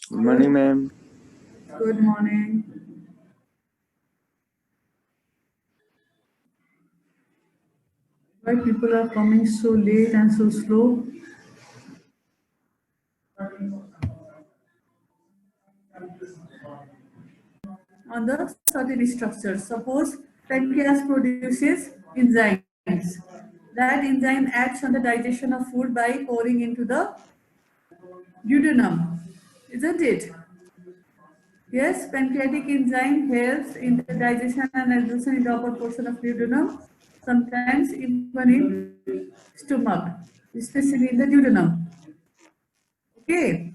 Good morning, ma'am. Good morning. Why people are coming so late and so slow? On the certain structures. Suppose pancreas produces enzymes. That enzyme acts on the digestion of food by pouring into the duodenum, isn't it? Yes, pancreatic enzyme helps in the digestion and absorption in the upper portion of duodenum, sometimes even in stomach, especially in the duodenum. Okay.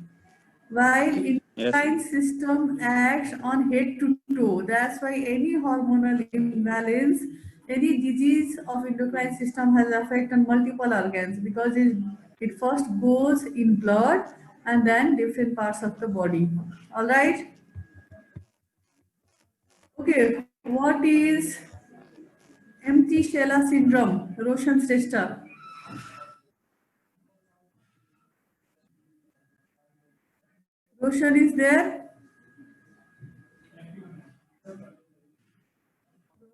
While Yes. endocrine system acts on head to toe. That's why any hormonal imbalance, any disease of endocrine system has effect on multiple organs because it first goes in blood and then different parts of the body. All right. Okay. What is empty shella syndrome? Roshan Shrestha. Roshan is there.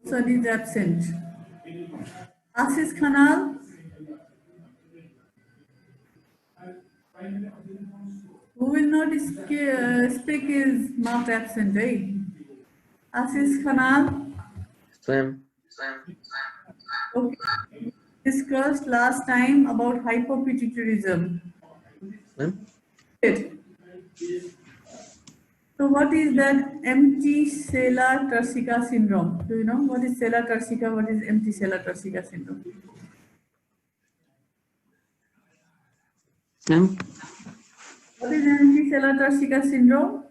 Roshan is absent. Asis Khanal. Who will not speak is marked absent, right? Asis Khanal, Ma'am. okay. Discussed last time about hypopituitarism. Ma'am. It. So what is that empty cellar Tarsica syndrome? Do you know what is cellar Tarsica? What is empty cellar Tarsica syndrome? Ma'am. What is empty cellar Tarsica syndrome?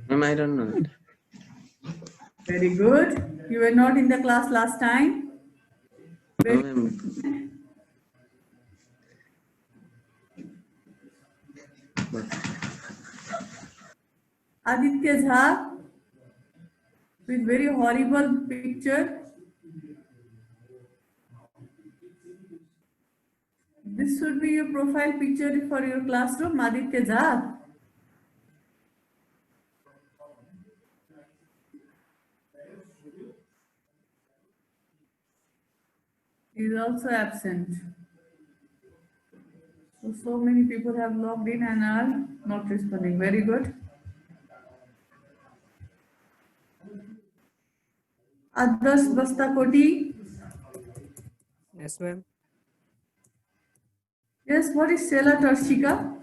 Ma'am, I don't know it. Very good. You were not in the class last time. No, Very ma'am. Aditya Jha with very horrible picture. This should be your profile picture for your classroom, Aditya Jha. He is also absent. So many people have logged in and are not responding. Very good. Adarsh Bastakoti. Yes, ma'am. Yes, what is Sela Tarshika?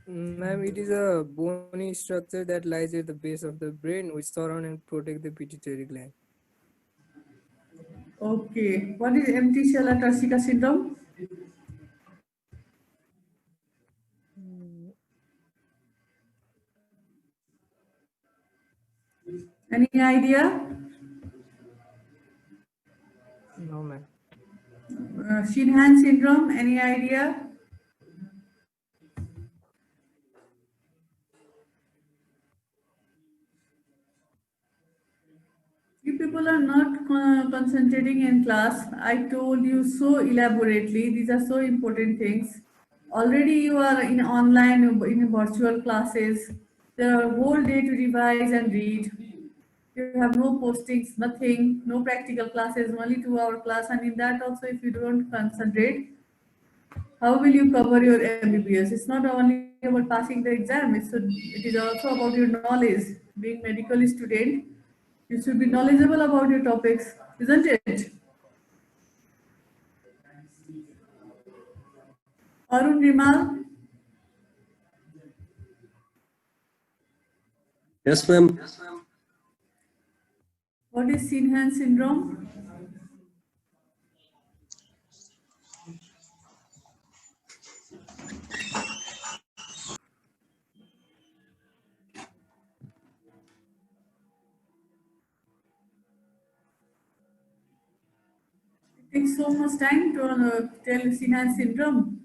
Ma'am, it is a bony structure that lies at the base of the brain, which surround and protect the pituitary gland. Okay. What is empty Sela Tarshika syndrome? Any idea? No, ma'am. Shinhan syndrome, any idea? You people are not concentrating in class. I told you so elaborately. These are so important things. Already you are in online, in virtual classes. There are whole day to revise and read. You have no postings, nothing, no practical classes, only 2 hour class. And in that also, if you don't concentrate, how will you cover your MBBS? It's not only about passing the exam. It is also about your knowledge. Being medical student, you should be knowledgeable about your topics, isn't it? Arun Rimal, Yes, ma'am. what is Sinhan syndrome? It takes so much time to tell Sinhan syndrome.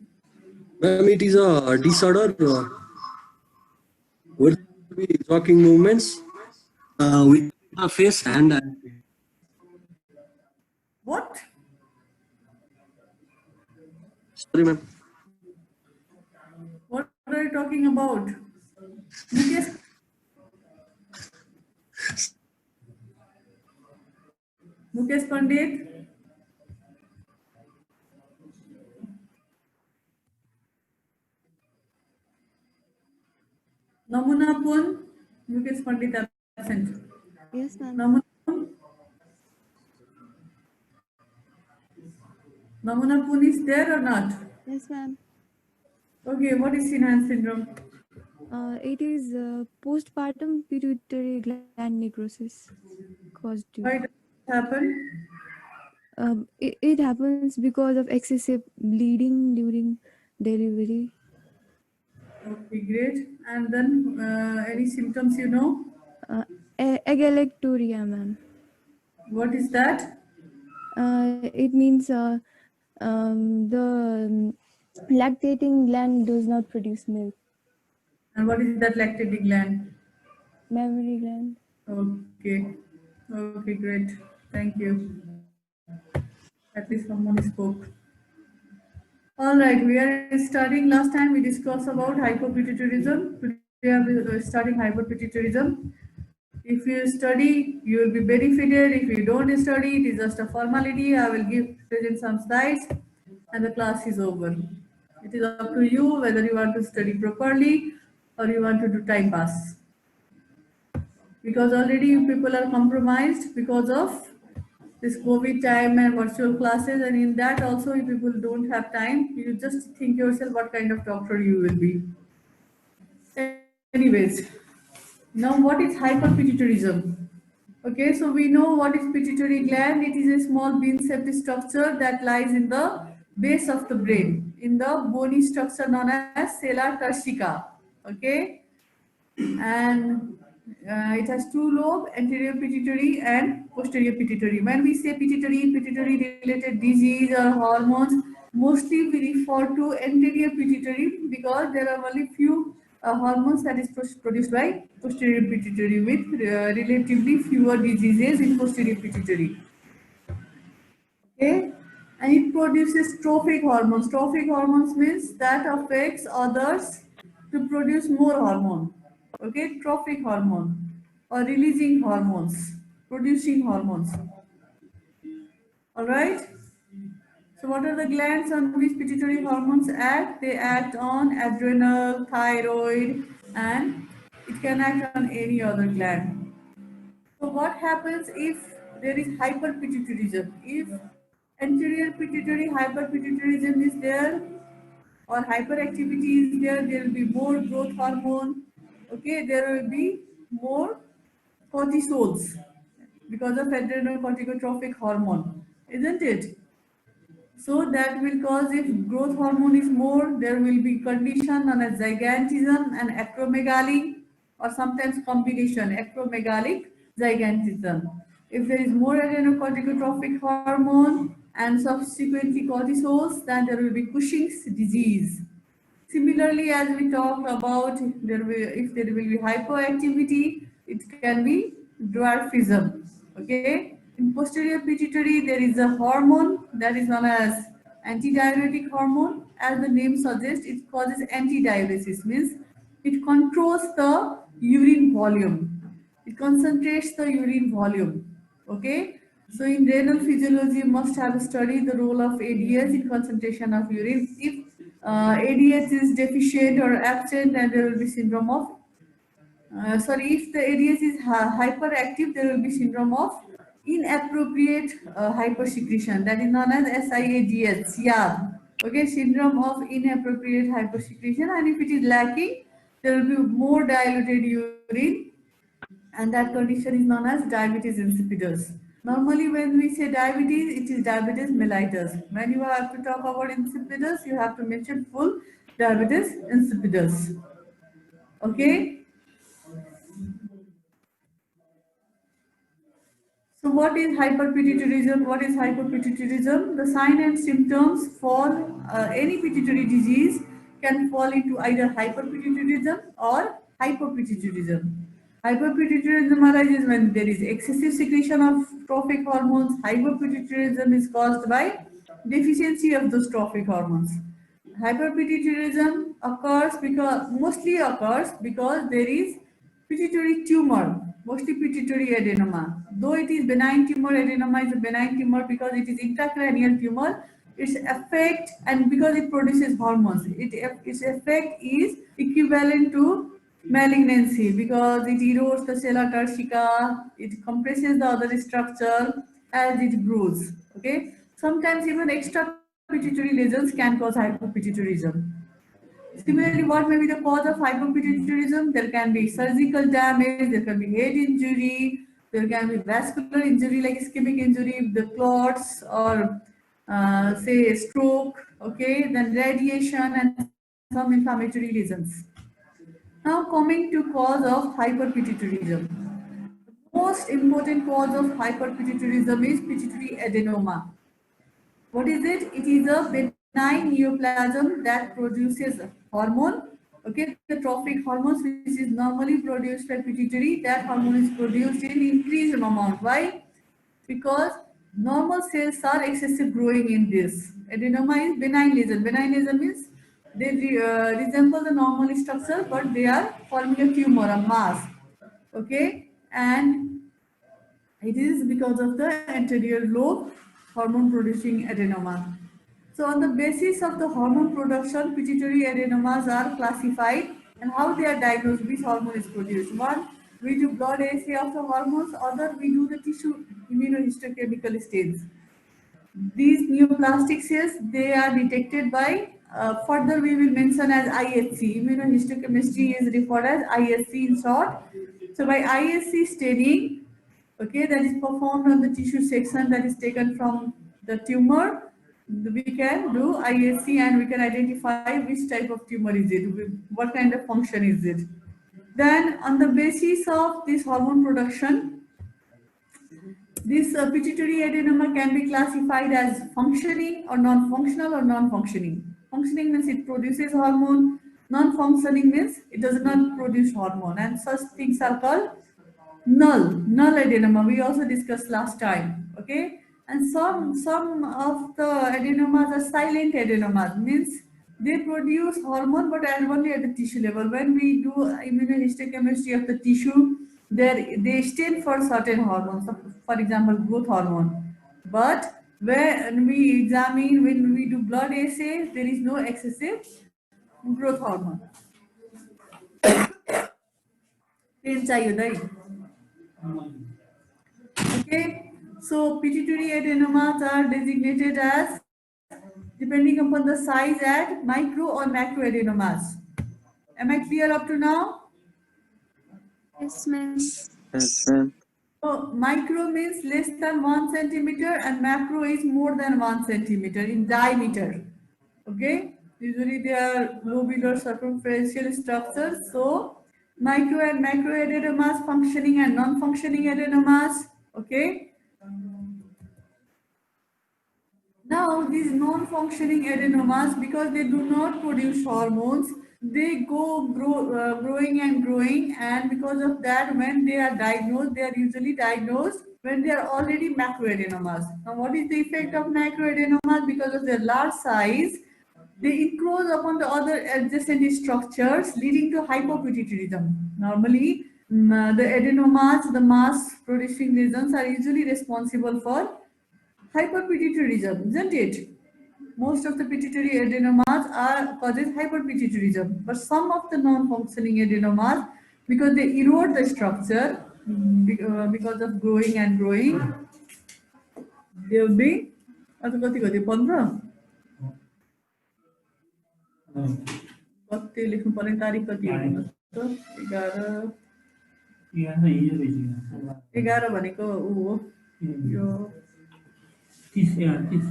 Ma'am, it is a disorder where there will be jogging movements with the face, hand, and feet. What? Sorry, ma'am. What are you talking about? Mukesh, Mukesh Pandit? Namuna Pun? Mukesh Pandit absent. Yes, ma'am. Namuna Pun? Namuna Pun is there or not? Yes, ma'am. Okay, what is Sinahan syndrome? It is postpartum pituitary gland necrosis caused due. Why does it happen? It happens because of excessive bleeding during delivery. Okay, great. And then any symptoms you know? Agalacturia, ma'am. What is that? It means the lactating gland does not produce milk. And what is that lactating gland? Mammary gland. Okay. Okay, great. Thank you. At least someone spoke. All right, we are studying. Last time we discussed about hypopituitarism. Today we are studying hyperpituitarism. If you study, you will be benefited. If you don't study, it is just a formality. I will present some slides and the class is over. It is up to you whether you want to study properly or you want to do time pass. Because already you people are compromised because of this COVID time and virtual classes, and in that also if people don't have time, you just think yourself what kind of doctor you will be. Anyways, now what is hyperpituitarism? Okay, so we know what is pituitary gland. It is a small bean-shaped structure that lies in the base of the brain, in the bony structure known as sella turcica. Okay, and it has two lobes, anterior pituitary and posterior pituitary. When we say pituitary related disease or hormones, mostly we refer to anterior pituitary because there are only few hormones that is produced by posterior pituitary with relatively fewer diseases in posterior pituitary. Okay, and it produces trophic hormones. Trophic hormones means that affects others to produce more hormone. Okay, trophic hormone or releasing hormones, producing hormones. All right. So what are the glands on which pituitary hormones act? They act on adrenal, thyroid, and it can act on any other gland. So what happens if there is hyperpituitarism? If anterior pituitary hyperpituitarism is there or hyperactivity is there, there will be more growth hormone. Okay, there will be more cortisols because of adrenocorticotropic hormone, isn't it? So that will cause, if growth hormone is more, there will be condition known as gigantism and acromegaly, or sometimes combination acromegalic gigantism. If there is more adrenocorticotropic hormone and subsequently cortisols, then there will be Cushing's disease. Similarly, as we talked about, if there will be hypoactivity, it can be dwarfism. Okay. In posterior pituitary, there is a hormone that is known as antidiuretic hormone. As the name suggests, it causes antidiuresis, means it controls the urine volume. It concentrates the urine volume. Okay. So in renal physiology, you must have studied the role of ADH in concentration of urine. If ADH is deficient or absent, then there will be syndrome of, if the ADH is hyperactive, there will be syndrome of inappropriate hypersecretion, that is known as SIADH, SIAD. Okay, syndrome of inappropriate hypersecretion, and if it is lacking, there will be more diluted urine, and that condition is known as diabetes insipidus. Normally, when we say diabetes, it is diabetes mellitus. When you have to talk about insipidus, you have to mention full diabetes insipidus. Okay. So what is hyperpituitarism? What is hyperpituitarism? The sign and symptoms for any pituitary disease can fall into either hyperpituitarism or hypopituitarism. Hyperpituitarism arises when there is excessive secretion of trophic hormones. Hypopituitarism is caused by deficiency of those trophic hormones. Hyperpituitarism mostly occurs because there is pituitary tumor, mostly pituitary adenoma. Though it is benign tumor, adenoma is a benign tumor because it is intracranial tumor. Its effect, and because it produces hormones, its effect is equivalent to malignancy because it erodes the sella turcica, it compresses the other structure as it grows. Okay, sometimes even extra pituitary lesions can cause hypopituitarism. Similarly, what may be the cause of hypopituitarism? There can be surgical damage, there can be head injury, there can be vascular injury like ischemic injury, the clots, or say stroke. Okay, then radiation and some inflammatory lesions. Now coming to cause of hyperpituitarism. Most important cause of hyperpituitarism is pituitary adenoma. What is it? It is a benign neoplasm that produces hormone. Okay, the trophic hormones which is normally produced by pituitary, that hormone is produced in increased amount. Why? Because normal cells are excessive growing in this. Adenoma is benign lesion. Benign lesion means they resemble the normal structure, but they are forming a tumor, a mass. Okay, and it is because of the anterior lobe hormone producing adenoma. So on the basis of the hormone production, pituitary adenomas are classified, and how they are diagnosed, which hormone is produced. One, we do blood assay of the hormones, other we do the tissue immunohistochemical stains. These neoplastic cells, they are detected by, further we will mention as IHC. Immunohistochemistry is referred as IHC in short. So by IHC staining, okay, that is performed on the tissue section that is taken from the tumor, we can do IHC and we can identify which type of tumor is it, what kind of function is it. Then on the basis of this hormone production, this pituitary adenoma can be classified as functioning or non-functional or non-functioning. Functioning means it produces hormone, non-functioning means it does not produce hormone, and such things are called null adenoma. We also discussed last time. Okay, and some of the adenomas are silent adenomas, means they produce hormone but only at the tissue level. When we do immunohistochemistry of the tissue, they stain for certain hormones, for example growth hormone, but when we examine, when we do blood assay, there is no excessive growth hormone. Pen चाहिए दाई. Okay, so pituitary adenomas are designated as, depending upon the size, at micro or macro adenomas. Am I clear up to now? Yes, ma'am. Yes, ma'am. So micro means less than 1 centimeter and macro is more than 1 centimeter in diameter. Okay, usually they are lobular circumferential structures. So micro and macro adenomas, functioning and non-functioning adenomas. Okay. Now these non-functioning adenomas, because they do not produce hormones, they growing and growing, and because of that, when they are diagnosed, they are usually diagnosed when they are already macroadenomas. Now what is the effect of macroadenomas? Because of their large size, they encroach upon the other adjacent structures, leading to hypopituitarism. Normally, the adenomas, the mass producing lesions, are usually responsible for hyperpituitarism, isn't it? Most of the pituitary adenomas causes hyperpituitarism, but some of the non-functioning adenomas, because they erode the structure because of growing and growing, they will be. कति 15 कति लेख्नु पर्ने तारिख कति हो त 11 भनेको ऊ हो यो 30.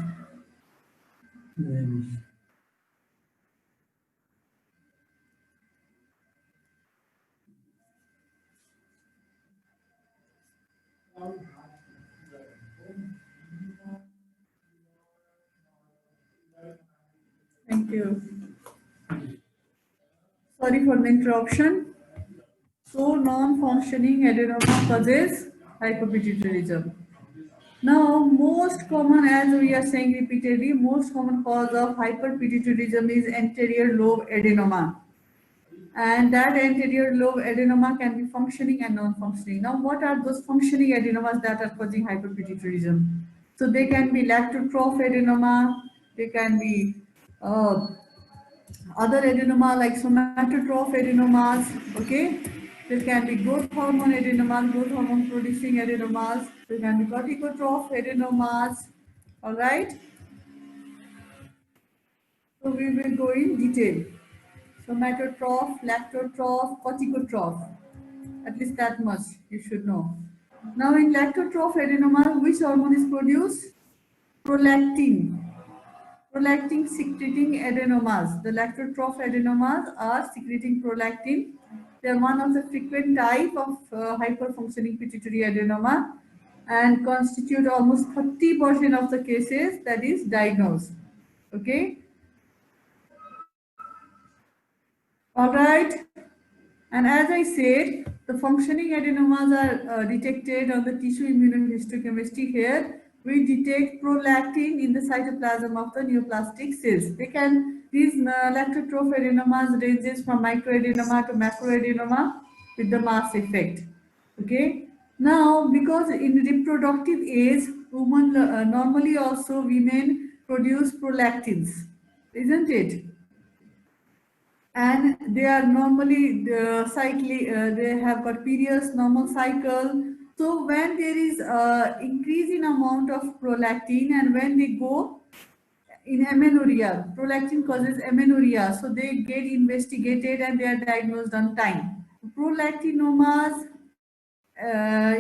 Thank you. Sorry for the interruption. So non-functioning adenoma causes hypopituitarism. Now, most common, as we are saying repeatedly, most common cause of hyperpituitarism is anterior lobe adenoma. And that anterior lobe adenoma can be functioning and non-functioning. Now, what are those functioning adenomas that are causing hyperpituitarism? So they can be lactotroph adenoma, they can be other adenoma like somatotroph adenomas, okay? There can be growth hormone adenomas, growth hormone producing adenomas, there can be corticotroph adenomas, all right? So we will go in detail. Somatotroph, lactotroph, corticotroph. At least that much you should know. Now in lactotroph adenoma, which hormone is produced? Prolactin. Prolactin secreting adenomas. The lactotroph adenomas are secreting prolactin. They are one of the frequent type of hyperfunctioning pituitary adenoma and constitute almost 30% of the cases that is diagnosed. Okay. All right. And as I said, the functioning adenomas are detected on the tissue immunohistochemistry here. We detect prolactin in the cytoplasm of the neoplastic cells. These lactotroph adenomas ranges from microadenoma to macroadenoma with the mass effect. Okay. Now, because in reproductive age, normally also women produce prolactins, isn't it? And they are normally they have got periods, normal cycle. So when there is increase in amount of prolactin and when they go in amenorrhea, prolactin causes amenorrhea, so they get investigated and they are diagnosed on time. Prolactinomas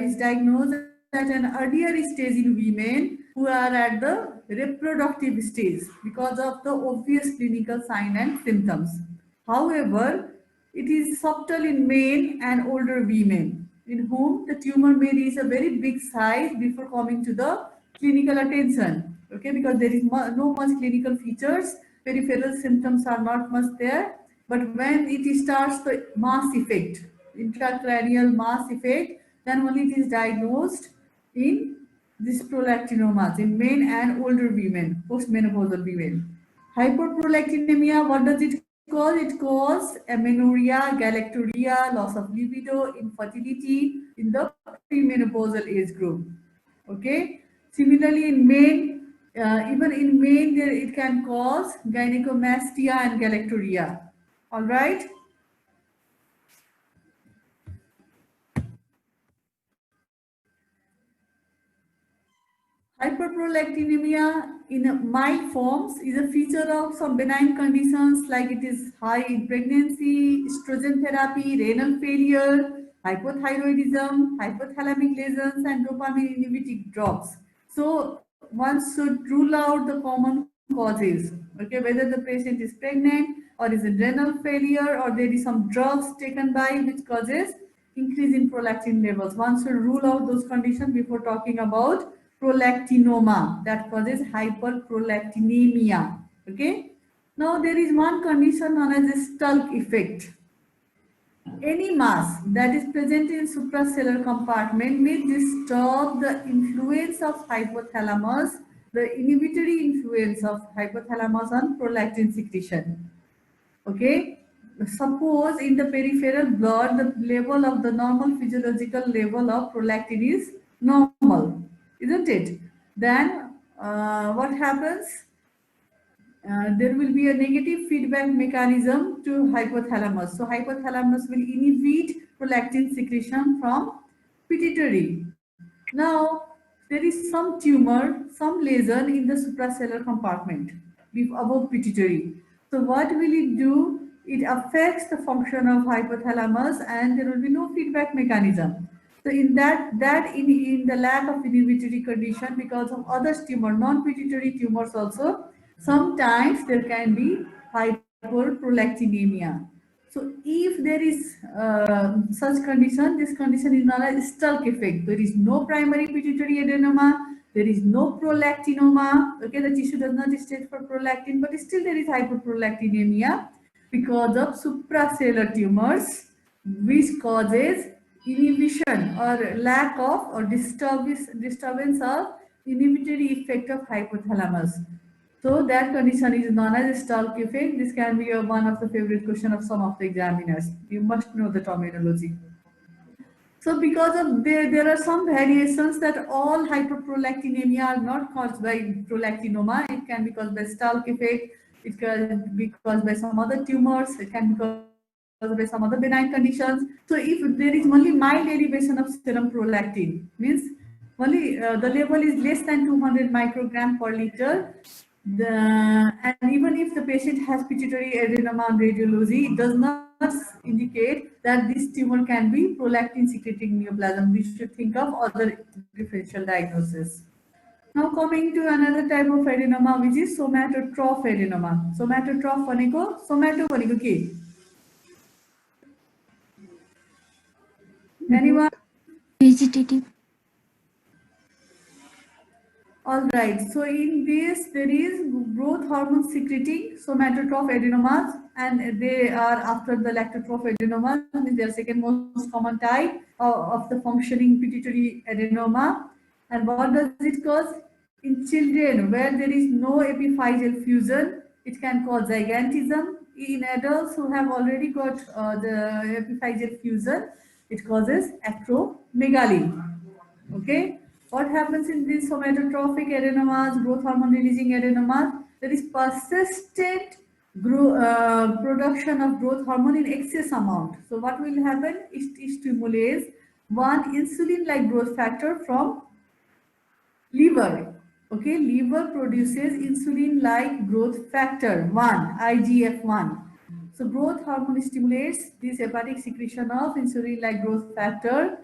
is diagnosed at an earlier stage in women who are at the reproductive stage because of the obvious clinical sign and symptoms. However, it is subtle in men and older women in whom the tumor may reach a very big size before coming to the clinical attention. Okay, because there is no much clinical features, peripheral symptoms are not much there. But when it starts the mass effect, intracranial mass effect, then only it is diagnosed in this prolactinomas in men and older women, postmenopausal women. Hyperprolactinemia, what does it cause? It causes amenorrhea, galactorrhea, loss of libido, infertility in the premenopausal age group. Okay. Similarly, in men, even in men, it can cause gynecomastia and galactorrhea. All right. Hyperprolactinemia in mild forms is a feature of some benign conditions like it is high in pregnancy, estrogen therapy, renal failure, hypothyroidism, hypothalamic lesions, and dopamine inhibiting drugs. So one should rule out the common causes. Okay, whether the patient is pregnant or is in renal failure or there is some drugs taken by which causes increase in prolactin levels. One should rule out those conditions before talking about prolactinoma that causes hyperprolactinemia. Okay. Now there is one condition known as the Stuck effect. Any mass that is present in supracellular compartment may disturb the influence of hypothalamus, the inhibitory influence of hypothalamus on prolactin secretion. Okay. Suppose in the peripheral blood, the level of the normal physiological level of prolactin is normal, isn't it? Then what happens? There will be a negative feedback mechanism to hypothalamus. So hypothalamus will inhibit prolactin secretion from pituitary. Now, there is some tumor, some lesion in the supracellular compartment above pituitary. So what will it do? It affects the function of hypothalamus and there will be no feedback mechanism. So in in the lack of inhibitory condition because of other tumor, non-pituitary tumors also, sometimes there can be hyperprolactinemia. So if there is such condition, this condition is known as Stuck effect. There is no primary pituitary adenoma, there is no prolactinoma. Okay, the tissue does not state for prolactin, but still there is hyperprolactinemia because of supracellular tumors, which causes inhibition or lack of or disturbance of inhibitory effect of hypothalamus. So that condition is known as Stark effect. This can be one of the favorite question of some of the examiners. You must know the terminology. So because of there are some variations that all hyperprolactinemia are not caused by prolactinoma. It can be caused by Stark effect. It can be caused by some other tumors. It can be caused by some other benign conditions. So if there is only mild elevation of serum prolactin, means only the level is less than 200 microgram per liter, and even if the patient has pituitary adenoma on radiology, it does not indicate that this tumor can be prolactin secreting neoplasm. We should think of other differential diagnosis. Now coming to another type of adenoma, which is somatotroph adenoma. Somatotroph भनेको somato भनेको के? Anyone? Vegetative. All right, so in this there is growth hormone secreting somatotroph adenomas, and they are after the lactotroph adenomas. They are second most common type of the functioning pituitary adenoma. And what does it cause? In children where there is no epiphyseal fusion, it can cause gigantism. In adults who have already got the epiphyseal fusion, it causes acromegaly. Okay. What happens in these somatotrophic adenomas, growth hormone releasing adenomas? There is persistent production of growth hormone in excess amount. So what will happen? It stimulates one insulin-like growth factor from liver. Okay, liver produces insulin-like growth factor 1, IGF-1. So growth hormone stimulates this hepatic secretion of insulin-like growth factor.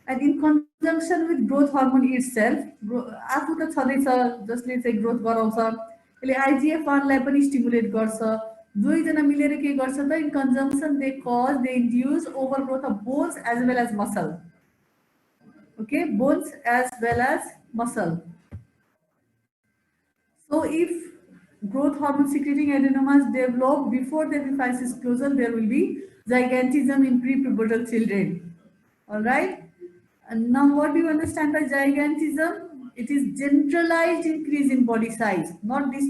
And in conjunction with growth hormone itself, आफू त छँदैछ जसले चाहिँ growth गराउँछ, यसले IGF-1 लाई पनि stimulate गर्छ. दुईजना मिलेर के गर्छ त इन conjunction they induce overgrowth of bones as well as muscle. Okay, bones as well as muscle. So if growth hormone secreting adenomas develop before the epiphysis closure, there will be gigantism in prepubertal children. All right. And now what do you understand by gigantism? It is generalized increase in body size, not this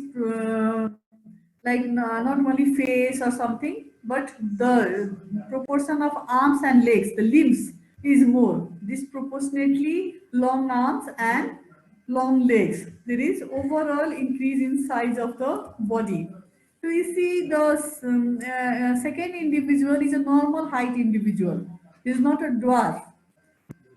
not only face or something, but the proportion of arms and legs, the limbs is more. Disproportionately long arms and long legs. There is overall increase in size of the body. So you see the second individual is a normal height individual. He is not a dwarf.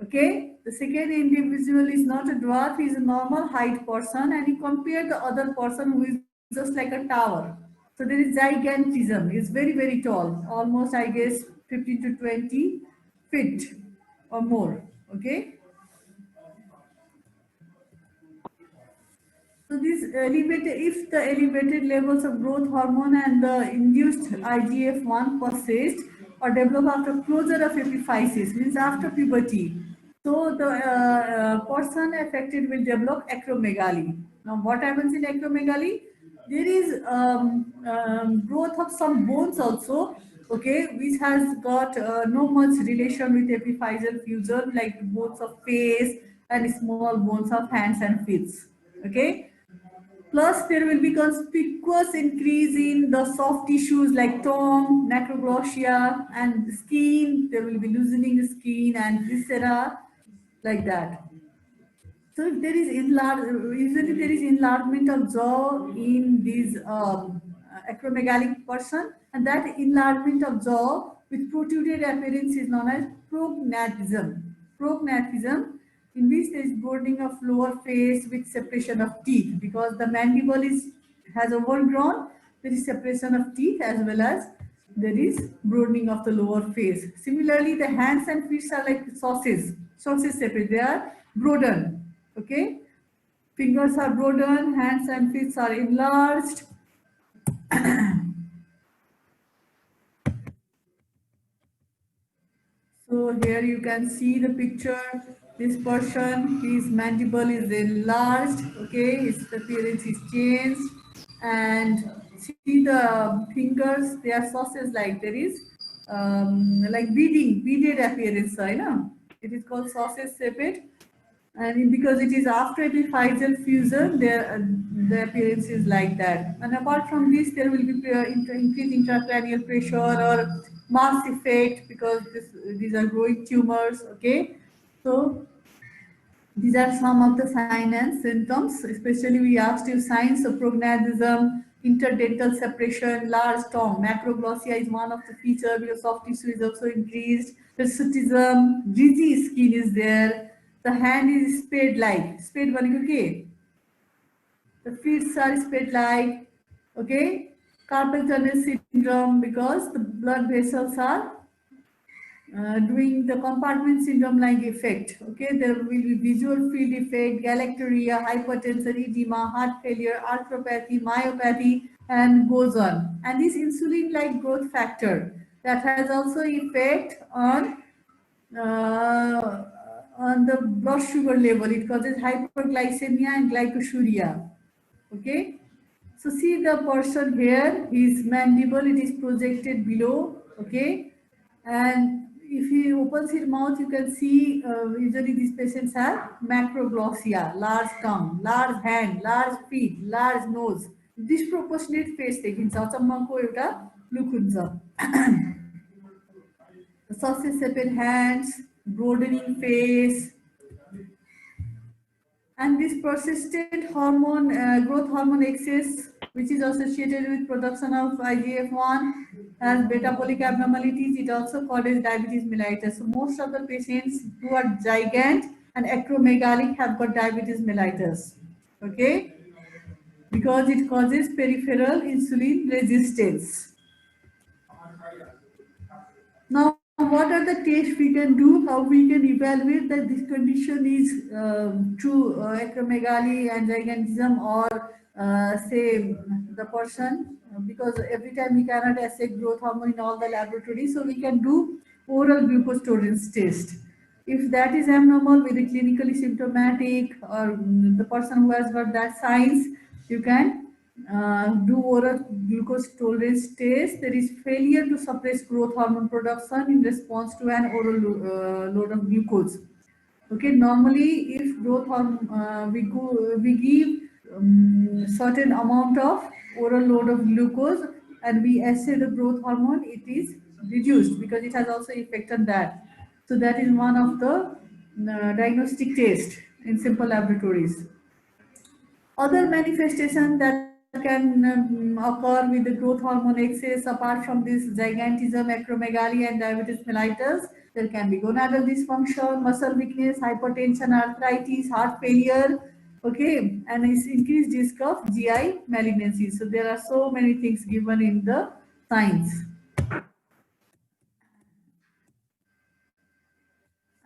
Okay, the second individual is not a dwarf, he is a normal height person, and you compare the other person who is just like a tower. So there is gigantism, he is very, very tall, almost I guess 15 to 20 feet or more. Okay. So this elevated, if the elevated levels of growth hormone and the induced IGF-1 persist or develop after closure of epiphysis, means after puberty, so the person affected will develop acromegaly. Now what happens in acromegaly? There is growth of some bones also, okay, which has got no much relation with epiphyseal fusion, like bones of face and small bones of hands and feet. Okay. Plus, there will be conspicuous increase in the soft tissues like tongue, necroglossia, and skin. There will be loosening skin and viscera, like that. So, if there is usually there is enlargement of jaw in this acromegalic person, and that enlargement of jaw with protruded appearance is known as prognathism. Prognathism, in which there is broadening of lower face with separation of teeth, because the mandible has overgrown. There is separation of teeth as well as there is broadening of the lower face. Similarly, the hands and feet are like sausage separate. They are broadened. Okay, fingers are broadened, hands and feet are enlarged. So here you can see the picture. This person, his mandible is enlarged. Okay, his appearance is changed, and see the fingers, they are sausage like. There is like beaded appearance. I know it is called sausage shaped. And because it is after epiphyseal fusion, the appearance is like that. And apart from this, there will be increased intracranial pressure or mass effect because these are growing tumors. Okay, so these are some of the signs and symptoms. Especially we asked you signs of prognathism, interdental separation, large tongue. Macroglossia is one of the features because soft tissue is also increased. Hirsutism, greasy skin is there. The hand is spade-like. Spade भनेको के? The feet are spade-like. Okay. Carpal tunnel syndrome because the blood vessels are doing the compartment syndrome like effect. Okay, there will be visual field effect, galactorrhea, hypertension, edema, heart failure, arthropathy, myopathy, and goes on. And this insulin like growth factor that has also effect on the blood sugar level. It causes hyperglycemia and glycosuria. Okay, so see the person here, his mandible, it is projected below. Okay, and if he opens his mouth, you can see usually these patients have macroglossia, large tongue, large hand, large feet, large nose, disproportionate face देखिन्छ अचम्मको एउटा look हुन्छ sausage-shaped hands, broadening face, and this persistent hormone growth hormone excess, which is associated with production of IGF-1, has metabolic abnormalities. It also causes diabetes mellitus. So most of the patients who are gigant and acromegalic have got diabetes mellitus. Okay, because it causes peripheral insulin resistance. Now, what are the tests we can do? How we can evaluate that this condition is true acromegaly and gigantism, or say the person, because every time we cannot assess growth hormone in all the laboratories, so we can do oral glucose tolerance test. If that is abnormal with a clinically symptomatic or the person who has got that signs, you can do oral glucose tolerance test. There is failure to suppress growth hormone production in response to an oral load of glucose. Okay, normally if growth hormone we give certain amount of oral load of glucose and we assay the growth hormone, it is reduced because it has also effect on that. So that is one of the diagnostic test in simple laboratories. Other manifestation that can occur with the growth hormone excess, apart from this gigantism, acromegaly, and diabetes mellitus, there can be gonadal dysfunction, muscle weakness, hypertension, arthritis, heart failure, okay, and it's increased risk of GI malignancy. So there are so many things given in the signs.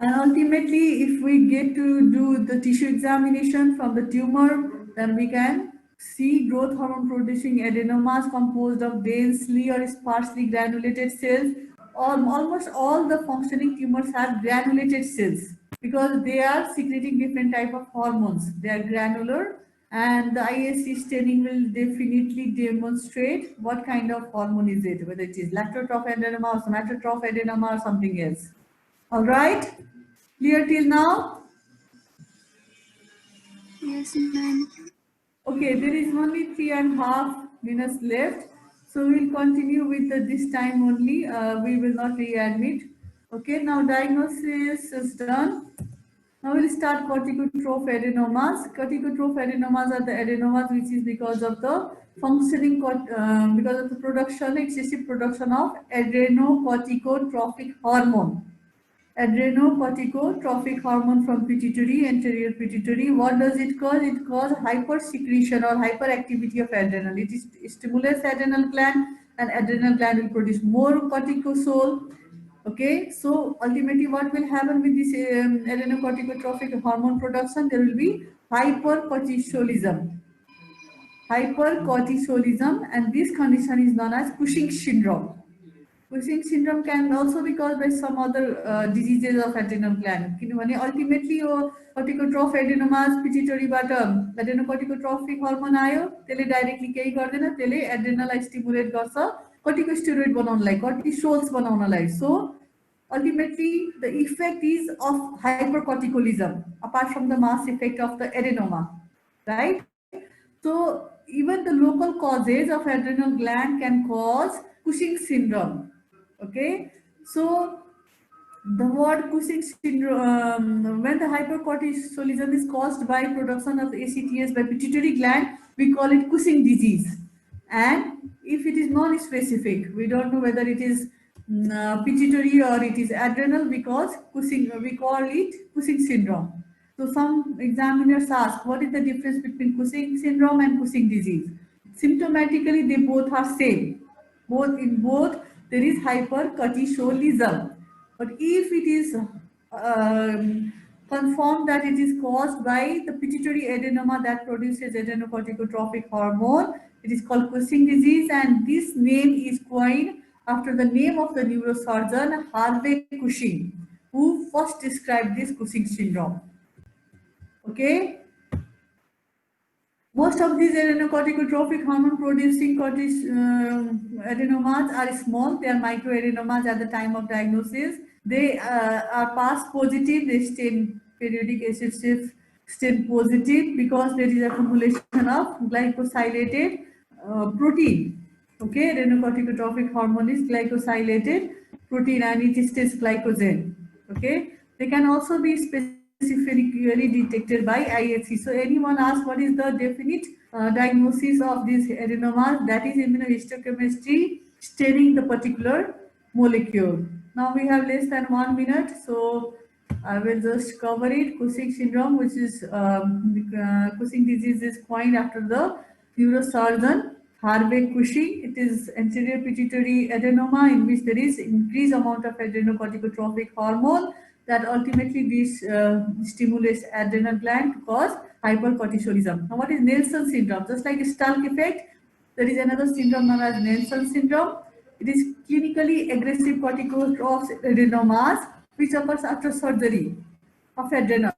And ultimately, if we get to do the tissue examination from the tumor, then we can see growth hormone producing adenomas composed of densely or sparsely granulated cells. Almost all the functioning tumors have granulated cells because they are secreting different type of hormones. They are granular, and the ISC staining will definitely demonstrate what kind of hormone is it, whether it is lactotroph adenoma or somatotroph adenoma or something else. All right, clear till now? Yes, ma'am. Okay, there is only 3.5 minutes left. So we'll continue with this time only. We will not readmit. Okay, now diagnosis is done. Now we'll start corticotroph adenomas. Corticotroph adenomas are the adenomas which is because of the functioning, because of the production, excessive production of adrenocorticotrophic hormone. Adrenocorticotrophic hormone from pituitary, anterior pituitary. What does it cause? It causes hypersecretion or hyperactivity of adrenal. It stimulates adrenal gland, and adrenal gland will produce more cortisol. Okay, so ultimately what will happen with this adrenocorticotrophic hormone production? There will be hypercortisolism. Hypercortisolism, and this condition is known as Cushing's syndrome. Cushing's syndrome can also be caused by some other diseases of adrenal gland. Ultimately, corticotroph adenomas pituitaryबाट adrenocorticotrophic hormone आयो, त्यसले directly केही गर्दैन, त्यसले adrenal stimulate गर्छ corticosteroid बनाउनलाई, cortisols बनाउनलाई. So ultimately the effect is of hypercorticolism, apart from the mass effect of the adenoma, right? So even the local causes of adrenal gland can cause Cushing syndrome. Okay, so the word Cushing syndrome, when the hypercortisolism is caused by production of ACTH by pituitary gland, we call it Cushing disease. And if it is non-specific, we don't know whether it is pituitary or it is adrenal, because Cushing, we call it Cushing syndrome. So some examiners ask, what is the difference between Cushing syndrome and Cushing disease? Symptomatically, they both are same. In both, there is hypercortisolism. But if it is confirmed that it is caused by the pituitary adenoma that produces adrenocorticotropic hormone, it is called Cushing disease, and this name is coined after the name of the neurosurgeon Harvey Cushing, who first described this Cushing syndrome. Okay. Most of these adrenocorticotropic hormone producing adenomas are small. They are microadenomas at the time of diagnosis. They are past positive. They stain periodic acid shift stain positive because there is accumulation of glycosylated protein. Okay, adrenocorticotropic hormone is glycosylated protein and it stays glycogen. Okay, they can also be specifically detected by IHC. So anyone asks what is the definite diagnosis of these adenomas? That is immunohistochemistry staining the particular molecule. Now we have less than 1 minute, so I will just cover it. Cushing syndrome, which is Cushing disease, is coined after the neurosurgeon Harvey Cushing. It is anterior pituitary adenoma in which there is increased amount of adrenocorticotropic hormone that ultimately stimulates adrenal gland to cause hypercortisolism. Now, what is Nelson syndrome? Just like Stark effect, there is another syndrome known as Nelson syndrome. It is clinically aggressive corticotroph adenomas which occurs after surgery of adrenal.